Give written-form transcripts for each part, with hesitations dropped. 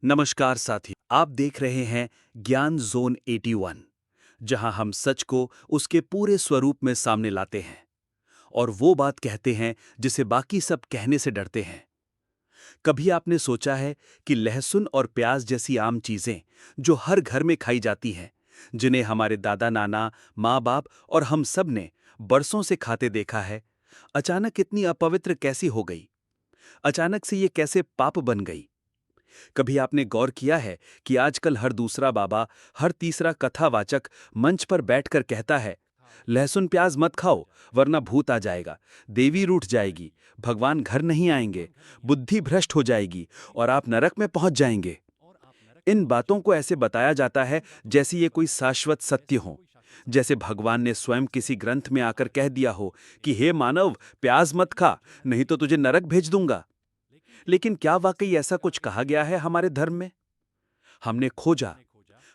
नमस्कार साथी, आप देख रहे हैं ज्ञान जोन 81, जहां हम सच को उसके पूरे स्वरूप में सामने लाते हैं और वो बात कहते हैं जिसे बाकी सब कहने से डरते हैं। कभी आपने सोचा है कि लहसुन और प्याज जैसी आम चीजें जो हर घर में खाई जाती हैं, जिन्हें हमारे दादा नाना, माँ बाप और हम सब ने बरसों से खाते देखा है, अचानक इतनी अपवित्र कैसी हो गई? अचानक से ये कैसे पाप बन गई? कभी आपने गौर किया है कि आजकल हर दूसरा बाबा, हर तीसरा कथावाचक मंच पर बैठकर कहता है, लहसुन प्याज मत खाओ वरना भूत आ जाएगा, देवी रूठ जाएगी, भगवान घर नहीं आएंगे, बुद्धि भ्रष्ट हो जाएगी और आप नरक में पहुंच जाएंगे। इन बातों को ऐसे बताया जाता है जैसे ये कोई शाश्वत सत्य हो, जैसे भगवान ने स्वयं किसी ग्रंथ में आकर कह दिया हो कि हे मानव, प्याज मत खा, नहीं तो तुझे नरक भेज दूंगा। लेकिन क्या वाकई ऐसा कुछ कहा गया है हमारे धर्म में? हमने खोजा,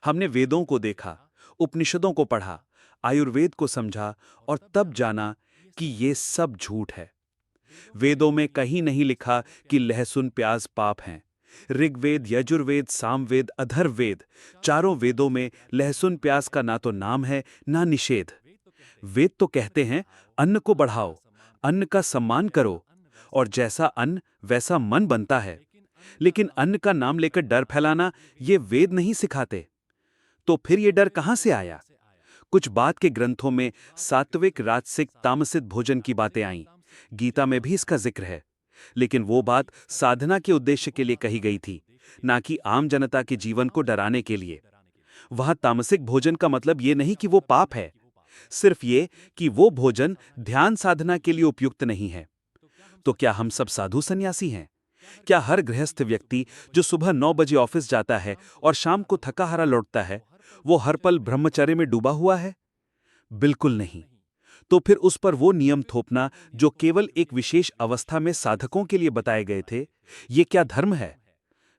हमने वेदों को देखा, उपनिषदों को पढ़ा, आयुर्वेद को समझा और तब जाना कि ये सब झूठ है। वेदों में कहीं नहीं लिखा कि लहसुन प्याज पाप हैं। ऋग्वेद, यजुर्वेद, सामवेद, अथर्ववेद, चारों वेदों में लहसुन प्याज का ना तो नाम है ना निषेध। वेद तो कहते हैं अन्न को बढ़ाओ, अन्न का सम्मान करो और जैसा अन्न वैसा मन बनता है। लेकिन अन्न का नाम लेकर डर फैलाना ये वेद नहीं सिखाते। तो फिर ये डर कहां से आया? कुछ बाद के ग्रंथों में सात्विक, राजसिक, तामसिक भोजन की बातें आईं। गीता में भी इसका जिक्र है। लेकिन वो बात साधना के उद्देश्य के लिए कही गई थी, ना कि आम जनता के जीवन को डराने के लिए। वहां तामसिक भोजन का मतलब ये नहीं कि वो पाप है, सिर्फ ये कि वो भोजन ध्यान साधना के लिए उपयुक्त नहीं है। तो क्या हम सब साधु सन्यासी हैं? क्या हर गृहस्थ व्यक्ति जो सुबह 9 बजे ऑफिस जाता है और शाम को थका हारा लौटता है, वो हर पल ब्रह्मचर्य में डूबा हुआ है? बिल्कुल नहीं। तो फिर उस पर वो नियम थोपना जो केवल एक विशेष अवस्था में साधकों के लिए बताए गए थे, ये क्या धर्म है?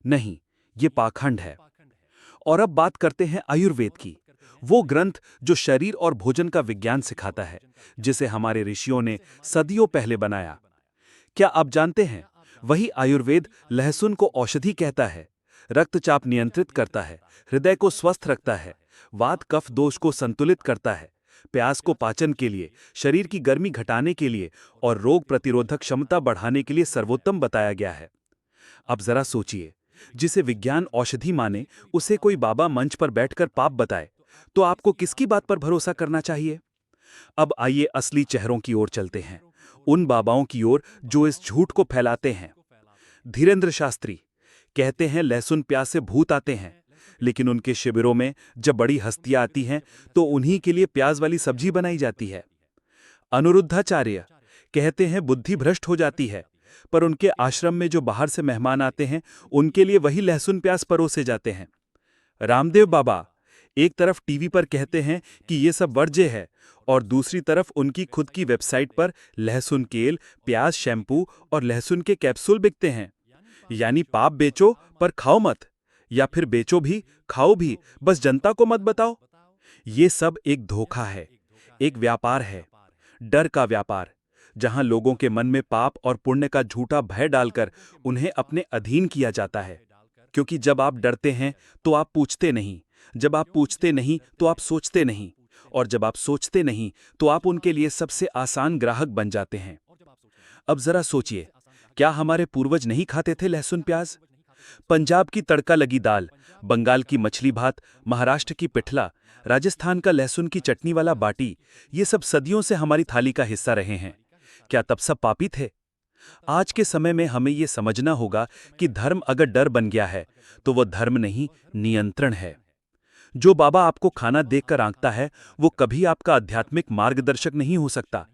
नहीं, ये पाखंड है। और अब बात करते हैं आयुर्वेद की, वो ग्रंथ जो शरीर और भोजन का विज्ञान सिखाता है, जिसे हमारे ऋषियों ने सदियों पहले बनाया। क्या आप जानते हैं, वही आयुर्वेद लहसुन को औषधि कहता है, रक्तचाप नियंत्रित करता है, हृदय को स्वस्थ रखता है, वात कफ दोष को संतुलित करता है, प्याज को पाचन के लिए, शरीर की गर्मी घटाने के लिए और रोग प्रतिरोधक क्षमता बढ़ाने के लिए सर्वोत्तम बताया गया है। अब जरा सोचिए, जिसे विज्ञान औषधि माने, उसे कोई बाबा मंच पर बैठकर पाप बताए, तो आपको किसकी बात पर भरोसा करना चाहिए? अब आइए असली चेहरों की ओर चलते हैं, उन बाबाओं की ओर जो इस झूठ को फैलाते हैं। धीरेंद्र शास्त्री कहते हैं लहसुन प्याज से भूत आते हैं, लेकिन उनके शिविरों में जब बड़ी हस्तियां आती हैं तो उन्हीं के लिए प्याज वाली सब्जी बनाई जाती है। अनिरुद्धाचार्य कहते हैं बुद्धि भ्रष्ट हो जाती है, पर उनके आश्रम में जो बाहर से मेहमान आते हैं उनके लिए वही लहसुन प्याज परोसे जाते हैं। रामदेव बाबा एक तरफ टीवी पर कहते हैं कि ये सब वर्ज्य है और दूसरी तरफ उनकी खुद की वेबसाइट पर लहसुन केल, प्याज शैम्पू और लहसुन के कैप्सूल बिकते हैं। यानी पाप बेचो पर खाओ मत, या फिर बेचो भी खाओ भी, बस जनता को मत बताओ। ये सब एक धोखा है, एक व्यापार है, डर का व्यापार, जहां लोगों के मन में पाप और पुण्य का झूठा भय डालकर उन्हें अपने अधीन किया जाता है। क्योंकि जब आप डरते हैं तो आप पूछते नहीं, जब आप पूछते नहीं तो आप सोचते नहीं, और जब आप सोचते नहीं तो आप उनके लिए सबसे आसान ग्राहक बन जाते हैं। अब जरा सोचिए, क्या हमारे पूर्वज नहीं खाते थे लहसुन प्याज? पंजाब की तड़का लगी दाल, बंगाल की मछली भात, महाराष्ट्र की पिठला, राजस्थान का लहसुन की चटनी वाला बाटी, ये सब सदियों से हमारी थाली का हिस्सा रहे हैं। क्या तब सब पापी थे? आज के समय में हमें ये समझना होगा कि धर्म अगर डर बन गया है तो वो धर्म नहीं, नियंत्रण है। जो बाबा आपको खाना देखकर आंकता है वो कभी आपका आध्यात्मिक मार्गदर्शक नहीं हो सकता,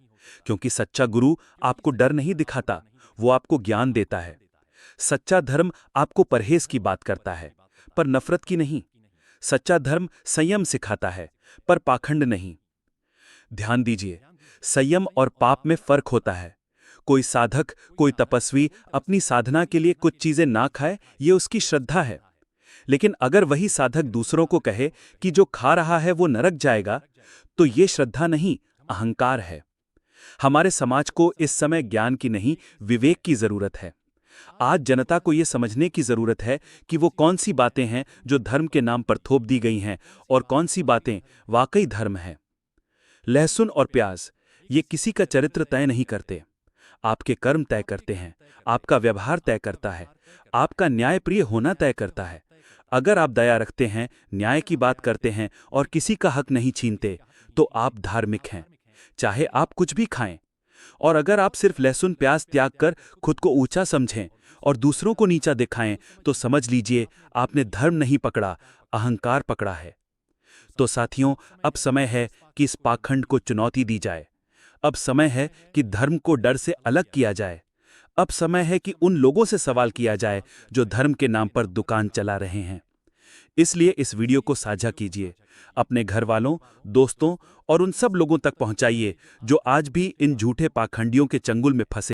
क्योंकि सच्चा गुरु आपको डर नहीं दिखाता, वो आपको ज्ञान देता है। सच्चा धर्म आपको परहेज की बात करता है, पर नफरत की नहीं। सच्चा धर्म संयम सिखाता है, पर पाखंड नहीं। ध्यान दीजिए, संयम और पाप में फर्क होता है। कोई साधक, कोई तपस्वी अपनी साधना के लिए कुछ चीजें ना खाए, ये उसकी श्रद्धा है। लेकिन अगर वही साधक दूसरों को कहे कि जो खा रहा है वो नरक जाएगा, तो ये श्रद्धा नहीं, अहंकार है। हमारे समाज को इस समय ज्ञान की नहीं, विवेक की जरूरत है। आज जनता को ये समझने की जरूरत है कि वो कौन सी बातें हैं जो धर्म के नाम पर थोप दी गई हैं और कौन सी बातें वाकई धर्म है। लहसुन और प्याज ये किसी का चरित्र तय नहीं करते, आपके कर्म तय करते हैं, आपका व्यवहार तय करता है, आपका न्यायप्रिय होना तय करता है। अगर आप दया रखते हैं, न्याय की बात करते हैं और किसी का हक नहीं छीनते, तो आप धार्मिक हैं, चाहे आप कुछ भी खाएं। और अगर आप सिर्फ लहसुन प्याज त्याग कर खुद को ऊंचा समझें और दूसरों को नीचा दिखाएं, तो समझ लीजिए आपने धर्म नहीं पकड़ा, अहंकार पकड़ा है। तो साथियों, अब समय है कि इस पाखंड को चुनौती दी जाए। अब समय है कि धर्म को डर से अलग किया जाए। अब समय है कि उन लोगों से सवाल किया जाए जो धर्म के नाम पर दुकान चला रहे हैं। इसलिए इस वीडियो को साझा कीजिए, अपने घर वालों, दोस्तों और उन सब लोगों तक पहुंचाइए जो आज भी इन झूठे पाखंडियों के चंगुल में फंसे